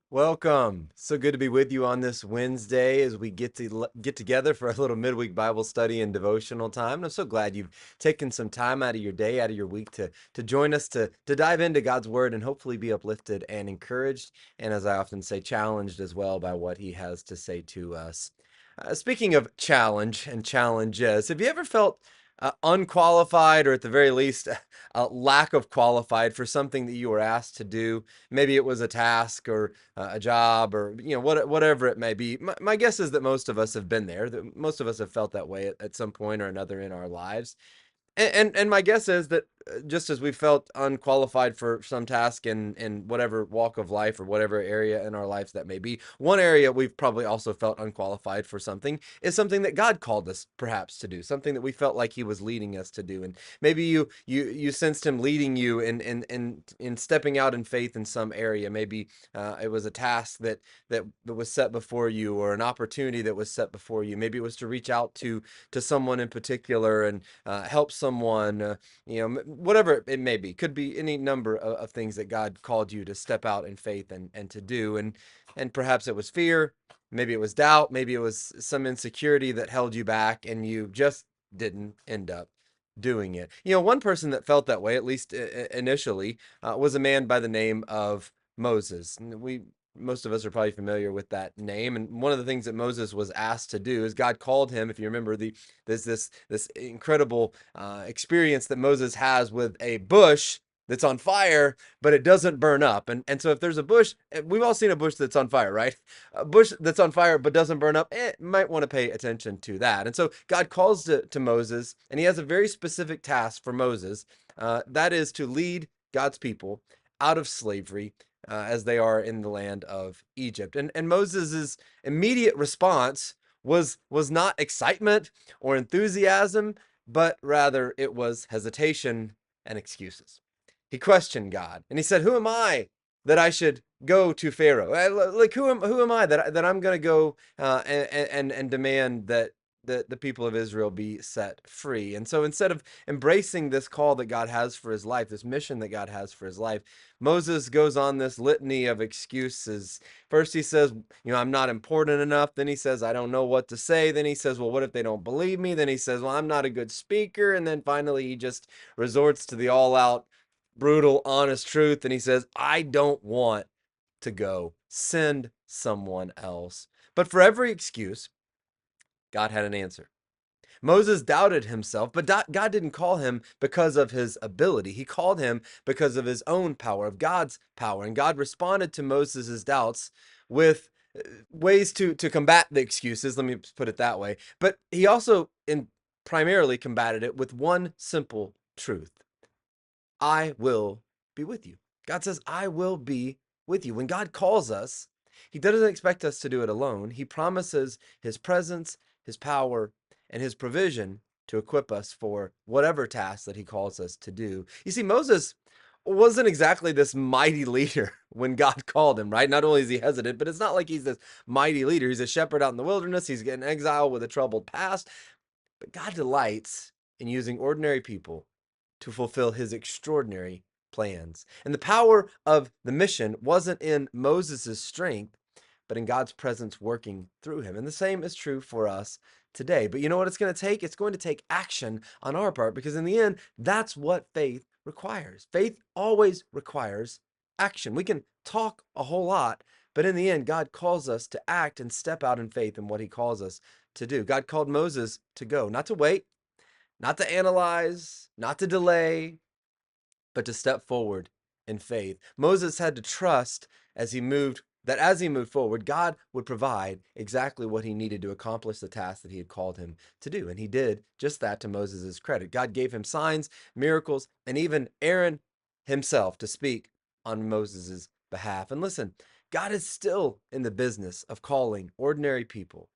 Welcome. So good to be with you on this Wednesday as we get together for a little midweek Bible study and devotional time. And I'm so glad you've taken some time out of your day, out of your week to join us to dive into God's word and hopefully be uplifted and encouraged, and as I often say, challenged as well by what he has to say to us. Speaking of challenge and challenges, have you ever felt unqualified, or at the very least, a lack of qualified for something that you were asked to do? Maybe it was a task or a job, or whatever it may be. My guess is that most of us have been there. That most of us have felt that way at some point or another in our lives. And my guess is that just as we felt unqualified for some task in whatever walk of life or whatever area in our lives that may be, one area we've probably also felt unqualified for something is something that God called us perhaps to do, something that we felt like He was leading us to do. And maybe you sensed Him leading you in stepping out in faith in some area. Maybe it was a task that was set before you, or an opportunity that was set before you. Maybe it was to reach out to someone in particular and help someone, whatever it may be. Could be any number of things that God called you to step out in faith and to do. And perhaps it was fear, maybe it was doubt, maybe it was some insecurity that held you back, and you just didn't end up doing it. One person that felt that way, at least initially, was a man by the name of Moses. And most of us are probably familiar with that name. And one of the things that Moses was asked to do is God called him, if you remember, there's this incredible experience that Moses has with a bush that's on fire, but it doesn't burn up. And so if there's a bush, we've all seen a bush that's on fire, right? A bush that's on fire but doesn't burn up, might want to pay attention to that. And so God calls to Moses, and he has a very specific task for Moses. That is to lead God's people out of slavery as they are in the land of Egypt. And Moses's immediate response was not excitement or enthusiasm, but rather it was hesitation and excuses. He questioned God, and he said, "Who am I that I should go to Pharaoh? Like who am I that I'm going to go and demand that the people of Israel be set free?" And so instead of embracing this call that God has for his life, this mission that God has for his life, Moses goes on this litany of excuses. First, he says, "I'm not important enough." Then he says, "I don't know what to say." Then he says, "Well, what if they don't believe me?" Then he says, "Well, I'm not a good speaker." And then finally, he just resorts to the all out, brutal, honest truth. And he says, "I don't want to go. Send someone else." But for every excuse, God had an answer. Moses doubted himself, but God didn't call him because of his ability. He called him because of his own power, of God's power. And God responded to Moses' doubts with ways to combat the excuses. Let me put it that way. But he also primarily combated it with one simple truth: I will be with you. God says, "I will be with you." When God calls us, he doesn't expect us to do it alone. He promises his presence, his power, and his provision to equip us for whatever task that he calls us to do. You see, Moses wasn't exactly this mighty leader when God called him, right? Not only is he hesitant, but it's not like he's this mighty leader. He's a shepherd out in the wilderness. He's in exile with a troubled past. But God delights in using ordinary people to fulfill his extraordinary plans. And the power of the mission wasn't in Moses' strength, but in God's presence working through him. And the same is true for us today. But you know what it's going to take? It's going to take action on our part, because in the end, that's what faith requires. Faith always requires action. We can talk a whole lot, but in the end, God calls us to act and step out in faith in what he calls us to do. God called Moses to go, not to wait, not to analyze, not to delay, but to step forward in faith. Moses had to trust as he moved forward, God would provide exactly what he needed to accomplish the task that he had called him to do. And he did just that, to Moses' credit. God gave him signs, miracles, and even Aaron himself to speak on Moses' behalf. And listen, God is still in the business of calling ordinary people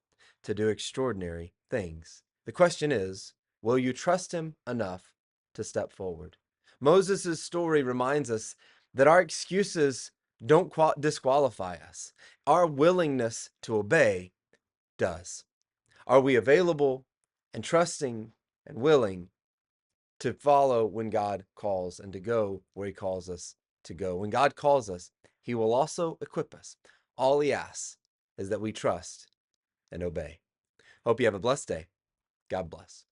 to do extraordinary things. The question is, will you trust him enough to step forward? Moses' story reminds us that our excuses don't disqualify us. Our willingness to obey does. Are we available and trusting and willing to follow when God calls and to go where he calls us to go? When God calls us, he will also equip us. All he asks is that we trust and obey. Hope you have a blessed day. God bless.